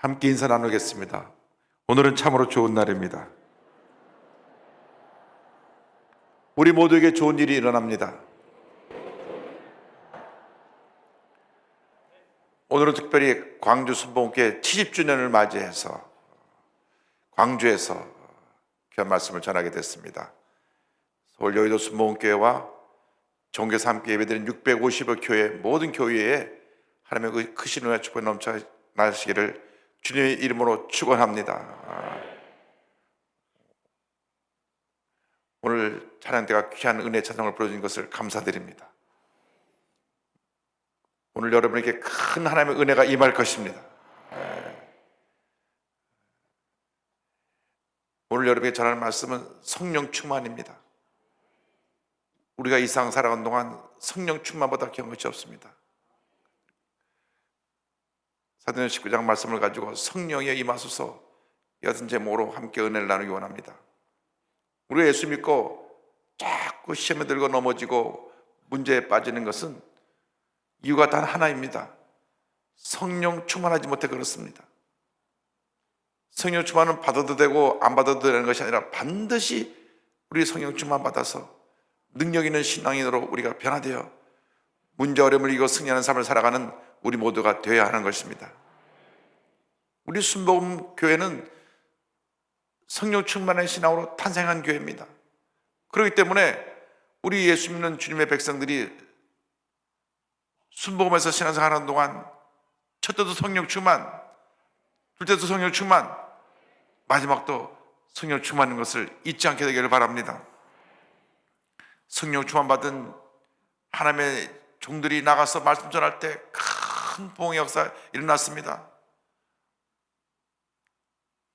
함께 인사 나누겠습니다. 오늘은 참으로 좋은 날입니다. 우리 모두에게 좋은 일이 일어납니다. 오늘은 특별히 광주 순복음교회 70주년을 맞이해서 광주에서 귀한 말씀을 전하게 됐습니다. 서울 여의도 순복음교회와 종교에서 함께 예배드린 650여 교회 모든 교회에 하나님의 그 크신 은혜와 축복이 넘쳐나시기를 주님의 이름으로 축원합니다. 오늘 찬양대가 귀한 은혜 찬양을 불러주신 것을 감사드립니다. 오늘 여러분에게 큰 하나님의 은혜가 임할 것입니다. 오늘 여러분에게 전하는 말씀은 성령 충만입니다. 우리가 이 세상 살아가는 동안 성령 충만보다 귀한 것이 없습니다. 사도행전 19장 말씀을 가지고 성령에 임하소서 여튼 제목으로 함께 은혜를 나누기 원합니다. 우리가 예수 믿고 자꾸 시험에 들고 넘어지고 문제에 빠지는 것은 이유가 단 하나입니다. 성령 충만하지 못해 그렇습니다. 성령 충만은 받아도 되고 안 받아도 되는 것이 아니라 반드시 우리 성령 충만 받아서 능력 있는 신앙인으로 우리가 변화되어 문제 어려움을 이기고 승리하는 삶을 살아가는 우리 모두가 되어야 하는 것입니다. 우리 순복음 교회는 성령 충만한 신앙으로 탄생한 교회입니다. 그렇기 때문에 우리 예수 믿는 주님의 백성들이 순복음에서 신앙생활하는 동안 첫째도 성령 충만, 둘째도 성령 충만, 마지막도 성령 충만인 것을 잊지 않게 되기를 바랍니다. 성령 충만 받은 하나님의 종들이 나가서 말씀 전할 때 큰 부흥의 역사 일어났습니다.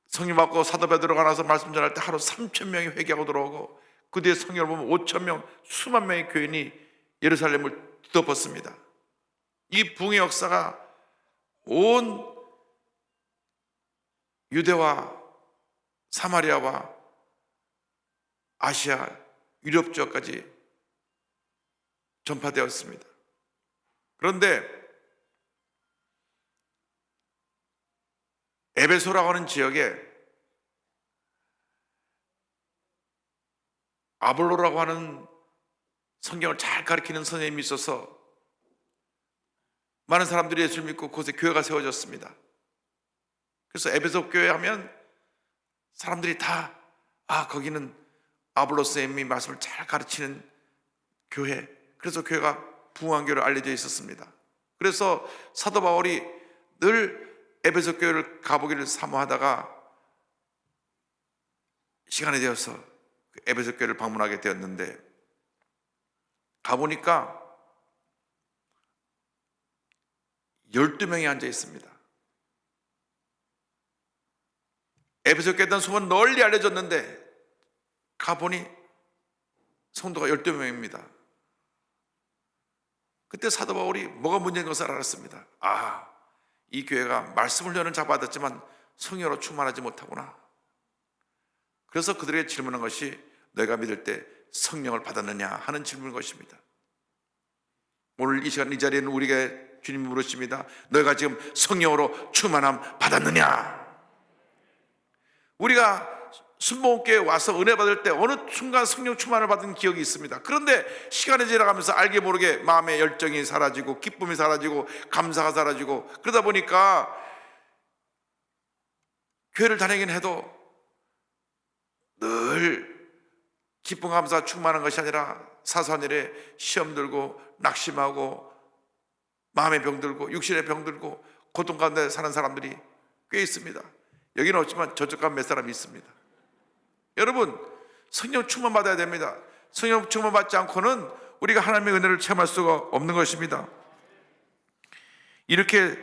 성령 받고 사도 베드로가 나서 말씀 전할 때 하루 3,000명이 회개하고 들어오고 그 뒤에 성령을 보면 5,000명, 수만 명의 교인이 예루살렘을 뒤덮었습니다. 이 부흥의 역사가 온 유대와 사마리아와 아시아, 유럽 지역까지 전파되었습니다. 그런데 에베소라고 하는 지역에 아볼로라고 하는 성경을 잘 가르치는 선생님이 있어서 많은 사람들이 예수를 믿고 그곳에 교회가 세워졌습니다. 그래서 에베소 교회 하면 사람들이 다 거기는 아볼로 선생님이 말씀을 잘 가르치는 교회, 그래서 교회가 부흥한 교회로 알려져 있었습니다. 그래서 사도 바울이 늘 에베소 교회를 가보기를 사모하다가 시간이 되어서 에베소 교회를 방문하게 되었는데 가보니까 12명이 앉아 있습니다. 에베소 교회에 대한 소문은 널리 알려졌는데 가보니 성도가 12명입니다. 그때 사도 바울이 뭐가 문제인 것을 알았습니다. 이 교회가 말씀을 여는 자받았지만 성령으로 충만하지 못하구나. 그래서 그들에게 질문한 것이 너희가 믿을 때 성령을 받았느냐 하는 질문인 것입니다. 오늘 이 시간 이 자리에는 우리에게 주님이 물으십니다. 너희가 지금 성령으로 충만함 받았느냐? 우리가 순복음교회에 와서 은혜 받을 때 어느 순간 성령 충만을 받은 기억이 있습니다. 그런데 시간이 지나가면서 알게 모르게 마음의 열정이 사라지고 기쁨이 사라지고 감사가 사라지고 그러다 보니까 교회를 다니긴 해도 늘 기쁨 감사 충만한 것이 아니라 사소한 일에 시험 들고 낙심하고 마음의 병 들고 육신의 병 들고 고통 가운데 사는 사람들이 꽤 있습니다. 여기는 없지만 저쪽 가면 몇 사람이 있습니다. 여러분, 성령 충만 받아야 됩니다. 성령 충만 받지 않고는 우리가 하나님의 은혜를 체험할 수가 없는 것입니다. 이렇게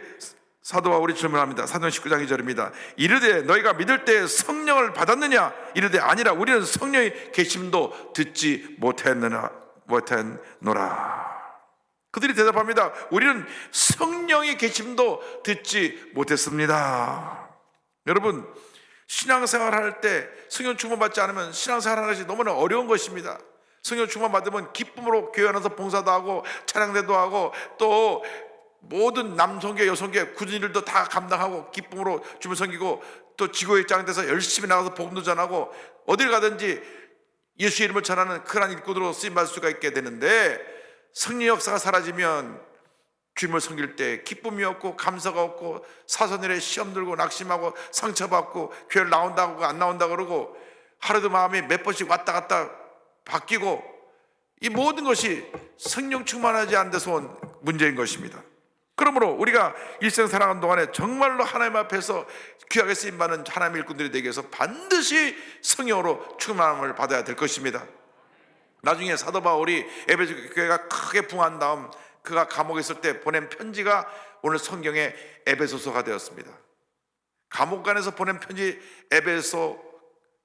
사도 바울이 질문합니다. 사도행전 19장 2절입니다. 이르되 너희가 믿을 때 성령을 받았느냐? 이르되 아니라 우리는 성령의 계심도 듣지 못했노라. 그들이 대답합니다. 우리는 성령의 계심도 듣지 못했습니다. 여러분, 신앙생활 할 때 성령 충만 받지 않으면 신앙생활 하는 것이 너무나 어려운 것입니다. 성령 충만 받으면 기쁨으로 교회 안에서 봉사도 하고 찬양대도 하고 또 모든 남성계 여성계 굳은 일도 다 감당하고 기쁨으로 주님을 섬기고 또 지구의 입장에서 열심히 나가서 복음도 전하고 어딜 가든지 예수 이름을 전하는 큰한 일꾼으로 쓰임받을 수가 있게 되는데, 성령 역사가 사라지면 주님을 섬길 때 기쁨이 없고 감사가 없고 사선일에 시험 들고 낙심하고 상처받고 교회를 나온다고 안 나온다 그러고 하루도 마음이 몇 번씩 왔다 갔다 바뀌고, 이 모든 것이 성령 충만하지 않은 데서 온 문제인 것입니다. 그러므로 우리가 일생 살아가는 동안에 정말로 하나님 앞에서 귀하게 쓰임받는 하나님의 일꾼들이 되기 위해서 반드시 성령으로 충만함을 받아야 될 것입니다. 나중에 사도 바울이 에베소 교회가 크게 붕한 다음 그가 감옥에 있을 때 보낸 편지가 오늘 성경의 에베소서가 되었습니다. 감옥관에서 보낸 편지 에베소,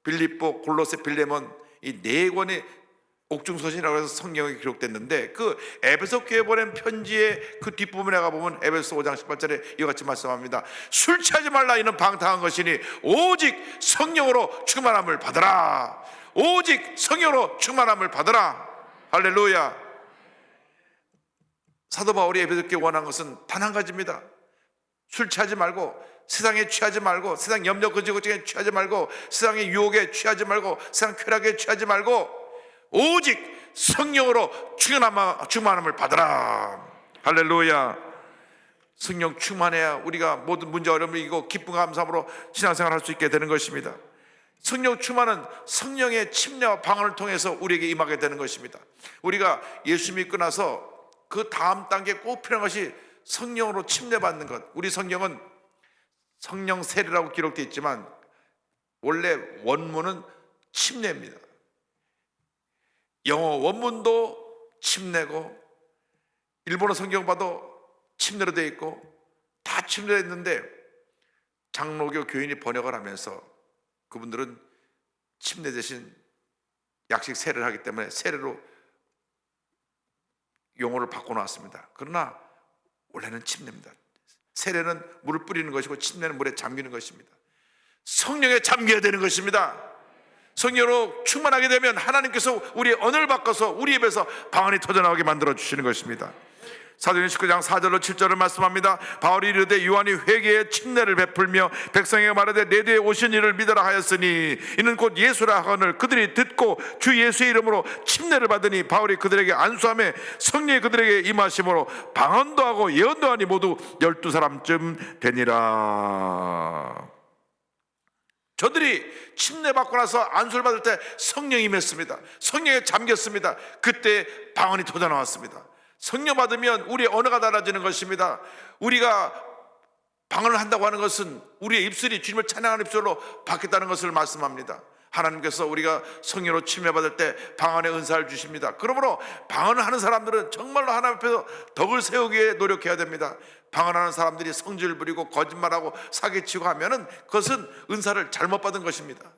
빌립보, 골로새, 필레몬, 이 네 권의 옥중서신이라고 해서 성경에 기록됐는데, 그 에베소 교회에 보낸 편지의 그 뒷부분에 가보면 에베소 5장 18절에 이와 같이 말씀합니다. 술 취하지 말라, 이는 방탕한 것이니 오직 성령으로 충만함을 받으라. 오직 성령으로 충만함을 받으라. 할렐루야. 사도 바울이 에베소 교회에 원한 것은 단 한 가지입니다. 술 취하지 말고, 세상에 취하지 말고, 세상 염려 거지고증에 취하지 말고, 세상의 유혹에 취하지 말고, 세상 쾌락에 취하지 말고 오직 성령으로 충만함을 받으라. 할렐루야. 성령 충만해야 우리가 모든 문제 어려움을 이기고 기쁨과 감사함으로 신앙생활을 할 수 있게 되는 것입니다. 성령 충만은 성령의 침례와 방언을 통해서 우리에게 임하게 되는 것입니다. 우리가 예수 믿고 나서 그 다음 단계에 꼭 필요한 것이 성령으로 침례받는 것. 우리 성경은 성령 세례라고 기록되어 있지만 원래 원문은 침례입니다. 영어 원문도 침례고 일본어 성경 봐도 침례로 되어 있고 다 침례했는데, 장로교 교인이 번역을 하면서 그분들은 침례 대신 약식 세례를 하기 때문에 세례로 용어를 바꿔놨습니다. 그러나 원래는 침례입니다. 세례는 물을 뿌리는 것이고 침례는 물에 잠기는 것입니다. 성령에 잠겨야 되는 것입니다. 성령으로 충만하게 되면 하나님께서 우리의 언어를 바꿔서 우리 입에서 방언이 터져나오게 만들어 주시는 것입니다. 사도행전 19장 4절로 7절을 말씀합니다. 바울이 이르되 요한이 회개의 침례를 베풀며 백성에게 말하되 내 뒤에 오신 이를 믿으라 하였으니 이는 곧 예수라 하거늘 그들이 듣고 주 예수의 이름으로 침례를 받으니 바울이 그들에게 안수하며 성령이 그들에게 임하심으로 방언도 하고 예언도 하니 모두 12사람쯤 되니라. 저들이 침례받고 나서 안수를 받을 때 성령이 임했습니다. 성령에 잠겼습니다. 그때 방언이 터져나왔습니다. 성령 받으면 우리의 언어가 달라지는 것입니다. 우리가 방언을 한다고 하는 것은 우리의 입술이 주님을 찬양하는 입술로 바뀌었다는 것을 말씀합니다. 하나님께서 우리가 성령으로 침례받을 때 방언의 은사를 주십니다. 그러므로 방언을 하는 사람들은 정말로 하나님 앞에서 덕을 세우기 위해 노력해야 됩니다. 방언하는 사람들이 성질 부리고 거짓말하고 사기치고 하면은 그것은 은사를 잘못 받은 것입니다.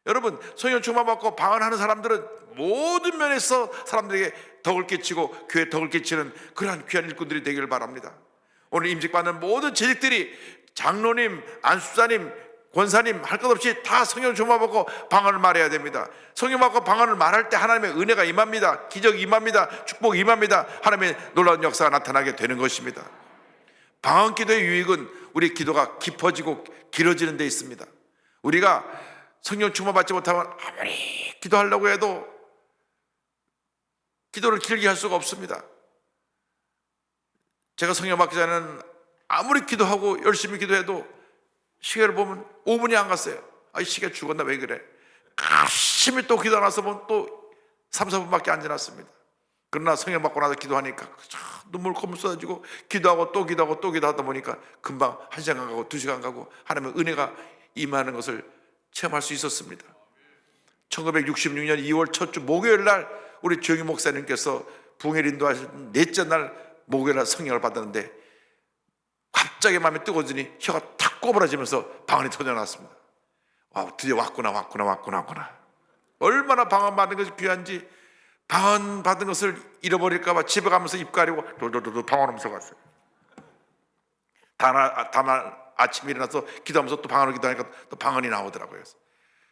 여러분, 성령 충만받고 방언하는 사람들은 모든 면에서 사람들에게 덕을 끼치고 교회에 덕을 끼치는 그러한 귀한 일꾼들이 되기를 바랍니다. 오늘 임직받는 모든 재직들이 장로님, 안수사님, 권사님 할 것 없이 다 성령 충만받고 방언을 말해야 됩니다. 성령 받고 방언을 말할 때 하나님의 은혜가 임합니다. 기적이 임합니다. 축복이 임합니다. 하나님의 놀라운 역사가 나타나게 되는 것입니다. 방언 기도의 유익은 우리 기도가 깊어지고 길어지는 데 있습니다. 우리가 성령 충만받지 못하면 아무리 기도하려고 해도 기도를 길게 할 수가 없습니다. 제가 성령 받기 전에는 아무리 기도하고 열심히 기도해도 시계를 보면 5분이 안 갔어요. 아, 이 시계 죽었나 왜 그래? 열심히 또 기도 나서 보면 또 3, 4분밖에 안 지났습니다. 그러나 성령 받고 나서 기도하니까 눈물 콧물 쏟아지고 기도하고 또 기도하고 또 기도하다 보니까 금방 1시간 가고 2시간 가고 하나님의 은혜가 임하는 것을 체험할 수 있었습니다. 1966년 2월 첫 주 목요일 날 우리 조영희 목사님께서 부흥회를 인도하신 넷째 날 목요일 날 성령을 받았는데 갑자기 마음이 뜨거워지니 혀가 탁 꼬부라지면서 방언이 터져나왔습니다. 와, 드디어 왔구나. 얼마나 방언 받는 것이 귀한지, 방언 받은 것을 잃어버릴까 봐 집에 가면서 입 가리고 돌돌돌 방언하면서 갔어요. 다만 아침에 일어나서 기도하면서 또 방언을 기도하니까 또 방언이 나오더라고요.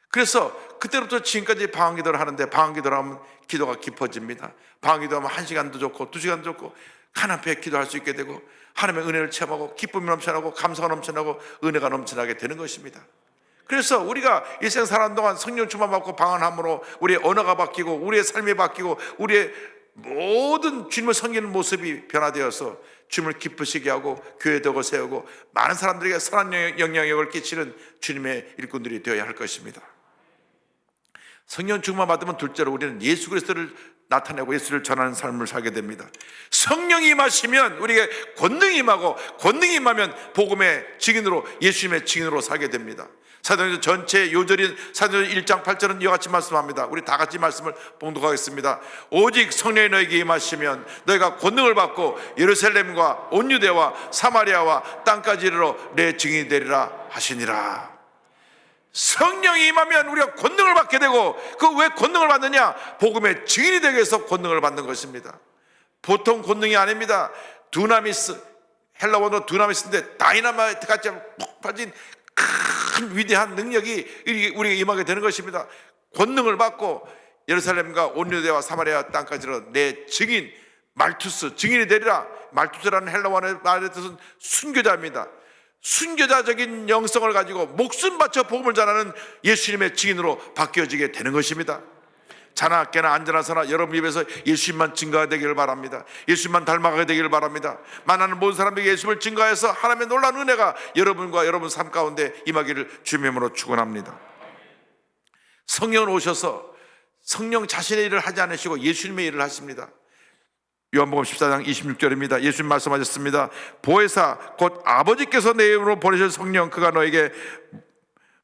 그래서 그때부터 지금까지 방언 기도를 하는데, 방언 기도를 하면 기도가 깊어집니다. 방언 기도하면 1시간도 좋고 2시간도 좋고 하나님 앞에 기도할 수 있게 되고 하나님의 은혜를 체험하고 기쁨이 넘쳐나고 감사가 넘쳐나고 은혜가 넘쳐나게 되는 것입니다. 그래서 우리가 일생 사는 동안 성령 충만 받고 방언함으로 우리의 언어가 바뀌고 우리의 삶이 바뀌고 우리의 모든 주님을 섬기는 모습이 변화되어서 주님을 기쁘시게 하고 교회 덕을 세우고 많은 사람들에게 선한 영향력을 끼치는 주님의 일꾼들이 되어야 할 것입니다. 성령 충만 받으면 둘째로 우리는 예수 그리스도를 나타내고 예수를 전하는 삶을 살게 됩니다. 성령이 임하시면 우리에게 권능이 임하고 권능이 임하면 복음의 증인으로 예수님의 증인으로 살게 됩니다. 사도행전 전체 요절인 사도행전 1장 8절은 이와 같이 말씀합니다. 우리 다 같이 말씀을 봉독하겠습니다. 오직 성령이 너에게 임하시면 너희가 권능을 받고 예루살렘과 온 유대와 사마리아와 땅까지 이르러 내 증인이 되리라 하시니라. 성령이 임하면 우리가 권능을 받게 되고, 그 왜 권능을 받느냐? 복음의 증인이 되기 위해서 권능을 받는 것입니다. 보통 권능이 아닙니다. 두나미스, 헬라 원어로 두나미스인데 다이나마이트 같이 폭발진 큰 위대한 능력이 우리에게 임하게 되는 것입니다. 권능을 받고 예루살렘과 온 유대와 사마리아 땅까지로 내 증인, 말투스, 증인이 되리라. 말투스라는 헬라 원어의 말의 뜻은 순교자입니다. 순교자적인 영성을 가지고 목숨 바쳐 복음을 전하는 예수님의 증인으로 바뀌어지게 되는 것입니다. 자나 깨나 앉아나 서나 여러분 입에서 예수님만 증거되기를 바랍니다. 예수님만 닮아가게 되기를 바랍니다. 만나는 모든 사람에게 예수님을 증거해서 하나님의 놀라운 은혜가 여러분과 여러분 삶 가운데 임하기를 주님의 이름으로 축원합니다. 성령은 오셔서 성령 자신의 일을 하지 않으시고 예수님의 일을 하십니다. 요한복음 14장 26절입니다. 예수님 말씀하셨습니다. 보혜사 곧 아버지께서 내 이름으로 보내실 성령, 그가 너에게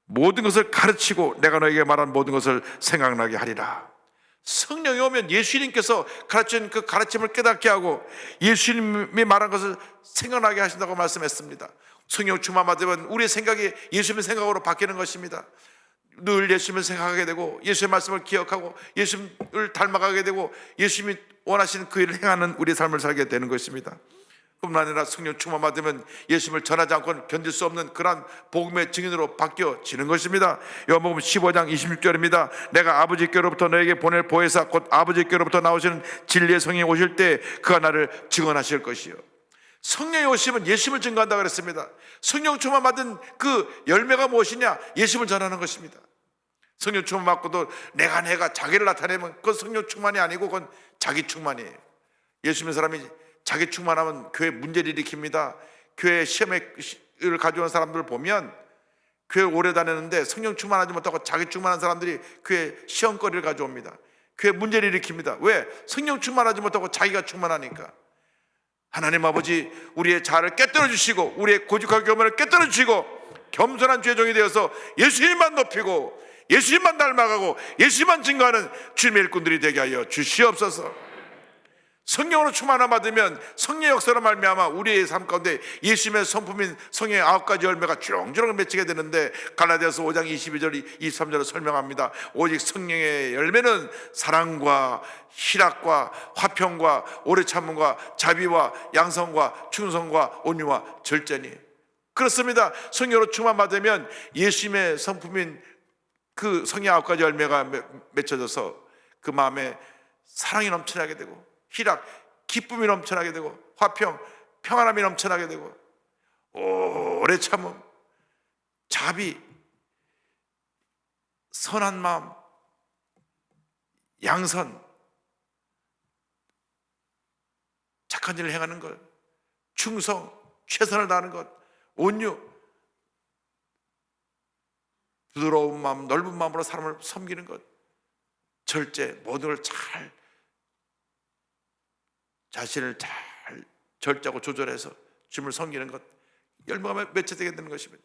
모든 것을 가르치고 내가 너에게 말한 모든 것을 생각나게 하리라. 성령이 오면 예수님께서 가르친 그 가르침을 깨닫게 하고 예수님이 말한 것을 생각나게 하신다고 말씀했습니다. 성령 충만 받으면 우리의 생각이 예수님의 생각으로 바뀌는 것입니다. 늘 예수님을 생각하게 되고 예수의 말씀을 기억하고 예수님을 닮아가게 되고 예수님이 원하시는 그 일을 행하는 우리의 삶을 살게 되는 것입니다. 뿐만 아니라 성령 충만 받으면 예수님을 전하지 않고는 견딜 수 없는 그러한 복음의 증인으로 바뀌어지는 것입니다. 요한복음 15장 26절입니다. 내가 아버지께로부터 너에게 보낼 보혜사 곧 아버지께로부터 나오시는 진리의 성령이 오실 때 그가 나를 증언하실 것이요. 성령이 오시면 예수님을 증거한다 그랬습니다. 성령 충만 받은 그 열매가 무엇이냐? 예수님을 전하는 것입니다. 성령 충만 받고도 내가 자기를 나타내면 그건 성령 충만이 아니고 그건 자기 충만이에요. 예수 믿는 사람이 자기 충만하면 교회 문제를 일으킵니다. 교회 시험을 가져온 사람들 보면 교회 오래 다녔는데 성령 충만하지 못하고 자기 충만한 사람들이 교회 시험거리를 가져옵니다. 교회 문제를 일으킵니다. 왜? 성령 충만하지 못하고 자기가 충만하니까. 하나님 아버지, 우리의 자아를 깨뜨려 주시고 우리의 고집과 교만을 깨뜨려 주시고 겸손한 죄종이 되어서 예수님만 높이고 예수님만 닮아가고 예수님만 증거하는 주님의 일꾼들이 되게 하여 주시옵소서. 성령으로 충만함 받으면 성령의 역사로 말미암아 우리의 삶 가운데 예수님의 성품인 성령의 9가지 열매가 주렁주렁 맺히게 되는데, 갈라디아서 5장 22절 23절을 설명합니다. 오직 성령의 열매는 사랑과 희락과 화평과 오래 참음과 자비와 양성과 충성과 온유와 절제니. 그렇습니다. 성령으로 충만 받으면 예수님의 성품인 그 성령의 9가지 열매가 맺혀져서 그 마음에 사랑이 넘쳐나게 되고 희락, 기쁨이 넘쳐나게 되고 화평, 평안함이 넘쳐나게 되고 오래 참음, 자비, 선한 마음, 양선, 착한 일을 행하는 것, 충성, 최선을 다하는 것, 온유, 부드러운 마음, 넓은 마음으로 사람을 섬기는 것, 절제, 모든 걸 잘 자신을 잘 절제하고 조절해서 주님을 섬기는 것, 열매가 맺혀지게 되는 것입니다.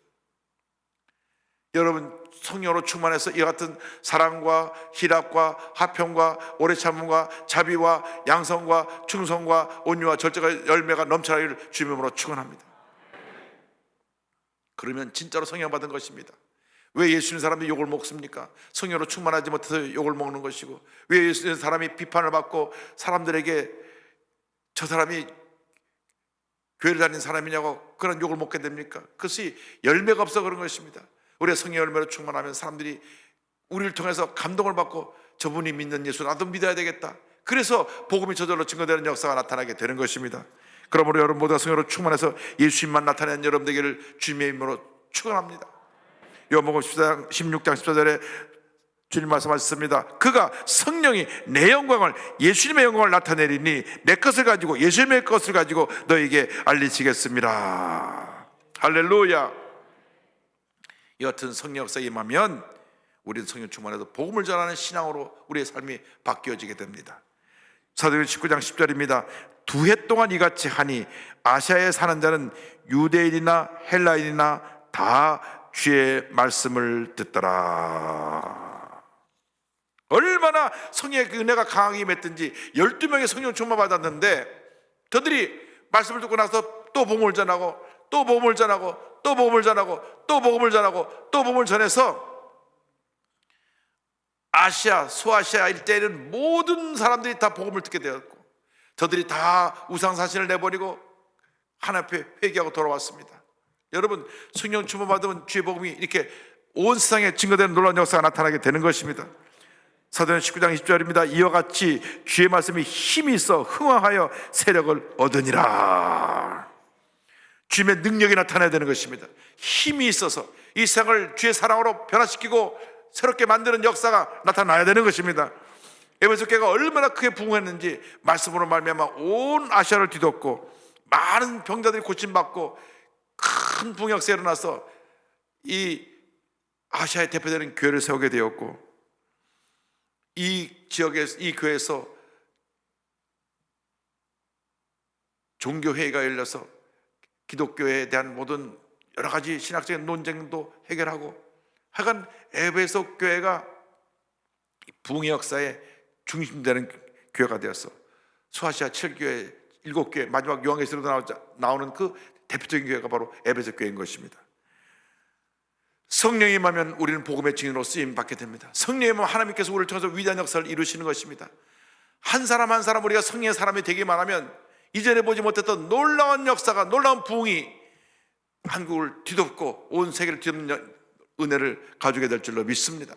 여러분 성령으로 충만해서 이와 같은 사랑과 희락과 화평과 오래 참음과 자비와 양성과 충성과 온유와 절제가 열매가 넘쳐나기를 주님으로 축원합니다. 그러면 진짜로 성령 받은 것입니다. 왜 예수 믿는 사람이 욕을 먹습니까? 성령으로 충만하지 못해서 욕을 먹는 것이고, 왜 예수 믿는 사람이 비판을 받고 사람들에게 저 사람이 교회를 다니는 사람이냐고 그런 욕을 먹게 됩니까? 그것이 열매가 없어 그런 것입니다. 우리가 성령 열매로 충만하면 사람들이 우리를 통해서 감동을 받고 저분이 믿는 예수 나도 믿어야 되겠다. 그래서 복음이 저절로 증거되는 역사가 나타나게 되는 것입니다. 그러므로 여러분 모두가 성령으로 충만해서 예수님만 나타낸 여러분 되기를 주님의 이름으로 축원합니다. 요한복음 16장 14절에 주님 말씀하셨습니다. 그가 성령이 내 영광을, 예수님의 영광을 나타내리니 내 것을 가지고, 예수님의 것을 가지고 너에게 알리시겠습니다. 할렐루야. 여하튼 성령 역사에 임하면 우리는 성령 충만해서 복음을 전하는 신앙으로 우리의 삶이 바뀌어지게 됩니다. 사도행전 19장 10절입니다. 2해 동안 이같이 하니 아시아에 사는 자는 유대인이나 헬라인이나 다 주의 말씀을 듣더라. 얼마나 성령의 그 은혜가 강하게 임했든지 12명의 성령 충만 받았는데, 저들이 말씀을 듣고 나서 또 복음을 전하고, 또 복음을 전하고, 또 복음을 전하고, 또 복음을 전하고, 또 복음을 전해서 아시아, 소아시아 일대에는 모든 사람들이 다 복음을 듣게 되었고, 저들이 다 우상사신을 내버리고 하나님 앞에 회개하고 돌아왔습니다. 여러분, 성령 충만 받으면 주의 복음이 이렇게 온 세상에 증거되는 놀라운 역사가 나타나게 되는 것입니다. 사도행전 19장 20절입니다. 이와 같이 주의 말씀이 힘이 있어 흥황하여 세력을 얻으니라. 주님의 능력이 나타나야 되는 것입니다. 힘이 있어서 이 세상을 주의 사랑으로 변화시키고 새롭게 만드는 역사가 나타나야 되는 것입니다. 에베소 교회가 얼마나 크게 부흥했는지 말씀으로 말미암아 온 아시아를 뒤덮고 많은 병자들이 고침받고 큰 부흥 역사가 일어나서 이 아시아에 대표되는 교회를 세우게 되었고, 이 지역에서, 이 교회에서 종교회의가 열려서 기독교에 대한 모든 여러 가지 신학적인 논쟁도 해결하고, 하여간 에베소 교회가 부흥의 역사에 중심되는 교회가 되어서 소아시아 7교회, 7교회, 마지막 요한계시록에 나오는 그 대표적인 교회가 바로 에베소 교회인 것입니다. 성령이 임하면 우리는 복음의 증인으로 쓰임 받게 됩니다. 성령이 임하면 하나님께서 우리를 통해서 위대한 역사를 이루시는 것입니다. 한 사람 한 사람 우리가 성령의 사람이 되기만 하면 이전에 보지 못했던 놀라운 역사가, 놀라운 부흥이 한국을 뒤덮고 온 세계를 뒤덮는 은혜를 가지게 될 줄로 믿습니다.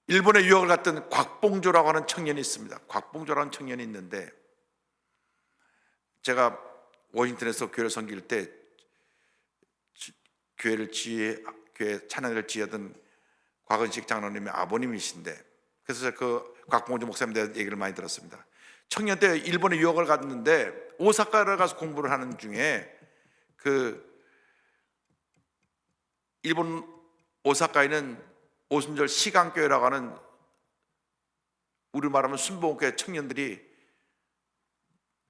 일본에 유학을 갔던 곽봉조라고 하는 청년이 있습니다. 곽봉조라는 청년이 있는데, 제가 워싱턴에서 교회를 섬길 때 교회 찬양을 지휘하던 곽은식 장로님의 아버님이신데, 그래서 제가 그 곽봉조 목사님에 대한 얘기를 많이 들었습니다. 청년 때 일본에 유학을 갔는데 오사카를 가서 공부를 하는 중에 그 일본 오사카에는 오순절 시강교회라고 하는, 우리 말하면 순복음교회 청년들이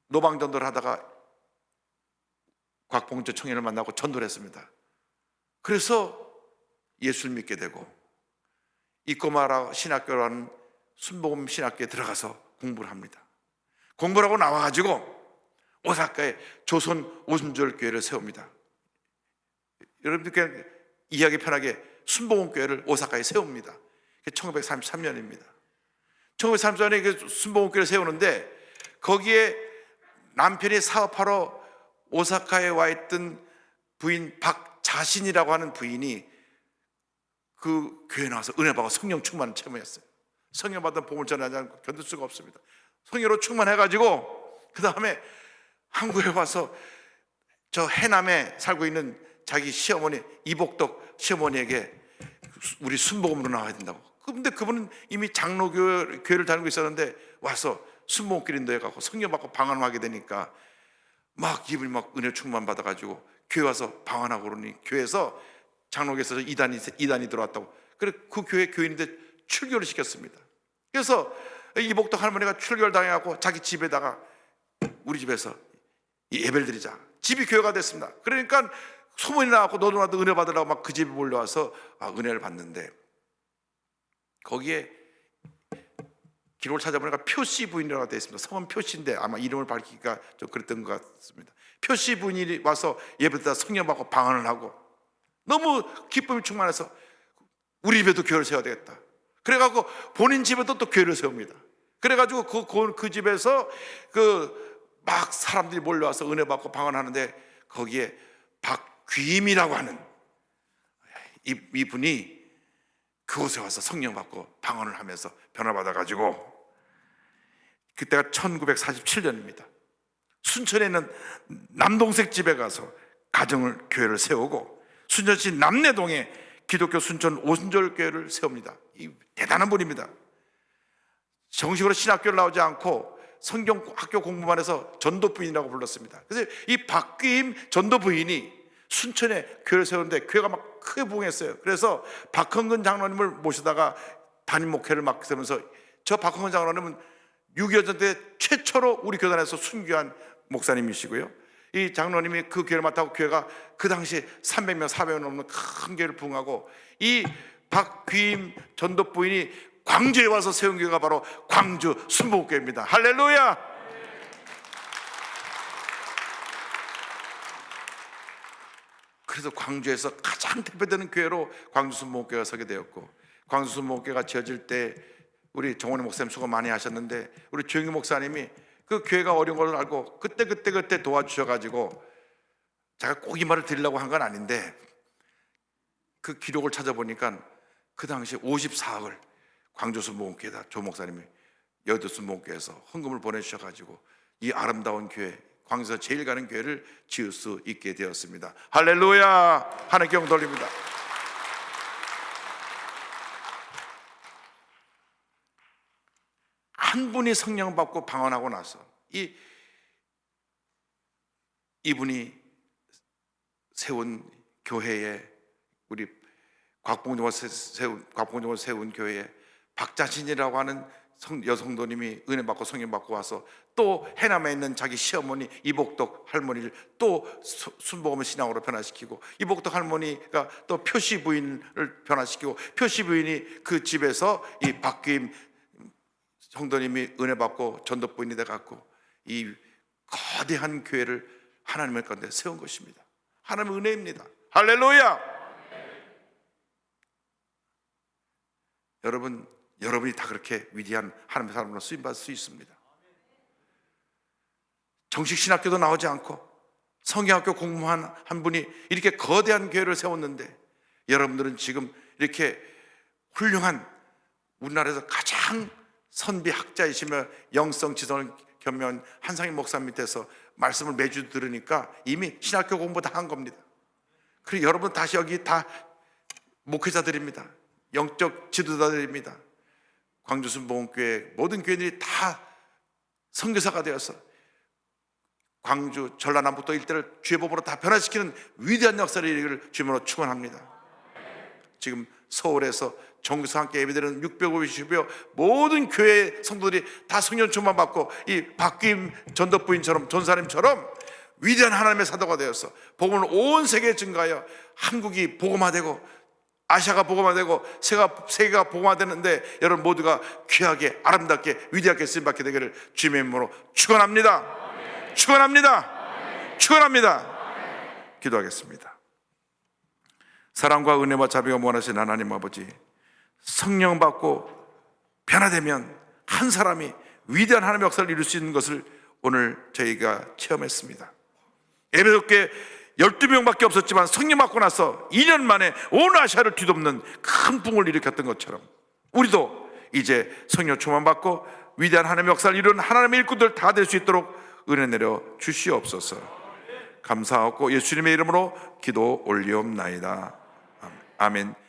노방전도를 하다가 곽봉조 청년을 만나고 전도를 했습니다. 그래서 예수를 믿게 되고 이꼬마라 신학교라는 순복음 신학교에 들어가서 공부를 합니다. 공부를 하고 나와가지고 오사카에 조선 오순절 교회를 세웁니다. 여러분들께 이해하기 편하게 순복음 교회를 오사카에 세웁니다. 1933년입니다. 1933년에 그 순복음 교회를 세우는데, 거기에 남편이 사업하러 오사카에 와 있던 부인 박자신이라고 하는 부인이 그 교회에 나와서 은혜 받고 성령 충만을 체험했어요. 성령 받은 복음을 전하지 않고 견딜 수가 없습니다. 성령으로 충만해가지고 그 다음에 한국에 와서 저 해남에 살고 있는 자기 시어머니 이복덕 시어머니에게 우리 순복음으로 나와야 된다고. 근데 그분은 이미 장로교회를 다니고 있었는데 와서 순복음길 인도해 갖고 성령 받고 방언하게 되니까 막 기분이 막 은혜 충만 받아가지고 교회 와서 방언하고 그러니 교회에서 장로교에서 이단이 들어왔다고. 그래 그 교회 교인인데 출교를 시켰습니다. 그래서 이복덕 할머니가 출교를 당해갖고 자기 집에다가 우리 집에서 예배를 드리자. 집이 교회가 됐습니다. 그러니까 소문이 나갖고 너도 나도 은혜 받으라고 막 그 집에 몰려와서 은혜를 받는데, 거기에 기록을 찾아보니까 표씨 부인이라고 되어 있습니다. 성은 표씨인데 아마 이름을 밝히기가 좀 그랬던 것 같습니다. 표씨 부인이 와서 예배드다 성령 받고 방언을 하고 너무 기쁨이 충만해서 우리 집에도 교회를 세워야 되겠다. 그래가지고 본인 집에도 또 교회를 세웁니다. 그래가지고 그 집에서 막 사람들이 몰려와서 은혜 받고 방언하는데, 거기에 박귀임이라고 하는 이분이 그곳에 와서 성령 받고 방언을 하면서 변화받아가지고 그때가 1947년입니다. 순천에 있는 남동생 집에 가서 교회를 세우고, 순천시 남내동에 기독교 순천 오순절교회를 세웁니다. 이 대단한 분입니다. 정식으로 신학교를 나오지 않고 성경학교 공부만 해서 전도부인이라고 불렀습니다. 그래서 이 박귀임 전도부인이 순천에 교회를 세우는데 교회가 막 크게 부흥했어요. 그래서 박헌근 장로님을 모시다가 담임 목회를 맡으면서, 저 박헌근 장로님은 6.25전 때 최초로 우리 교단에서 순교한 목사님이시고요, 이 장로님이 그 교회를 맡아고 교회가 그 당시 300명 400명 넘는 큰 교회를 부흥하고, 이 박귀임 전도부인이 광주에 와서 세운 교회가 바로 광주 순복음교회입니다. 할렐루야. 그래서 광주에서 가장 대표되는 교회로 광주 순복음교회가 서게 되었고, 광주 순복음교회가 지어질 때 우리 정원희 목사님 수고 많이 하셨는데, 우리 조영희 목사님이 그 교회가 어려운 걸 알고 그때 도와주셔가지고, 제가 꼭 이 말을 드리려고 한 건 아닌데 그 기록을 찾아보니까 그 당시 54억을 광주 순복음교회에다 조 목사님이 여의도 순복음교회에서 헌금을 보내주셔가지고 이 아름다운 교회, 광주에서 제일 가는 교회를 지을 수 있게 되었습니다. 할렐루야. 하나님께 영광 돌립니다. 한 분이 성령 받고 방언하고 나서 이분이 세운 교회에, 우리 곽봉종을 세운 교회에 박자신이라고 하는 여성도님이 은혜 받고 성령 받고 와서 또 해남에 있는 자기 시어머니 이복덕 할머니를 또 순복음의 신앙으로 변화시키고, 이복덕 할머니가 또 표시 부인을 변화시키고, 표시 부인이 그 집에서 이 박귀임 성도님이 은혜 받고 전도부인이 돼갖고 이 거대한 교회를 하나님의 가운데 세운 것입니다. 하나님의 은혜입니다. 할렐루야. 여러분이 다 그렇게 위대한 하나님의 사람으로 쓰임받을 수 있습니다. 정식 신학교도 나오지 않고 성경학교 공부한 한 분이 이렇게 거대한 교회를 세웠는데, 여러분들은 지금 이렇게 훌륭한, 우리나라에서 가장 선비 학자이시며 영성 지성을 겸비한 한상희 목사 밑에서 말씀을 매주 들으니까 이미 신학교 공부 다 한 겁니다. 그리고 여러분 다시 여기 다 목회자들입니다. 영적 지도자들입니다. 광주 순복음교회 모든 교회들이 다 선교사가 되어서 광주 전라남북도 일대를 주의 법으로 다 변화시키는 위대한 역사를 이루기를 주님으로 축원합니다. 지금 서울에서 정교사 함께 예배드리는 650여 모든 교회 성도들이 다 성령 충만 받고 이 박귀임 전도부인처럼 전사님처럼 위대한 하나님의 사도가 되어서 복음을 온 세계에 증가하여 한국이 복음화되고 아시아가 복음화되고 세계가 복음화되는데, 여러분 모두가 귀하게 아름답게 위대하게 쓰임받게 되기를 주님의 이름으로 축원합니다. 축원합니다. 축원합니다. 기도하겠습니다. 사랑과 은혜와 자비가 무한하신 하나님 아버지, 성령 받고 변화되면 한 사람이 위대한 하나님의 역사를 이룰 수 있는 것을 오늘 저희가 체험했습니다. 에베소교회 12명밖에 없었지만 성령 받고 나서 2년 만에 온 아시아를 뒤덮는 큰 붕을 일으켰던 것처럼, 우리도 이제 성령 충만 받고 위대한 하나님의 역사를 이루는 하나님의 일꾼들 다 될 수 있도록 은혜 내려 주시옵소서. 감사하고 예수님의 이름으로 기도 올리옵나이다. 아멘.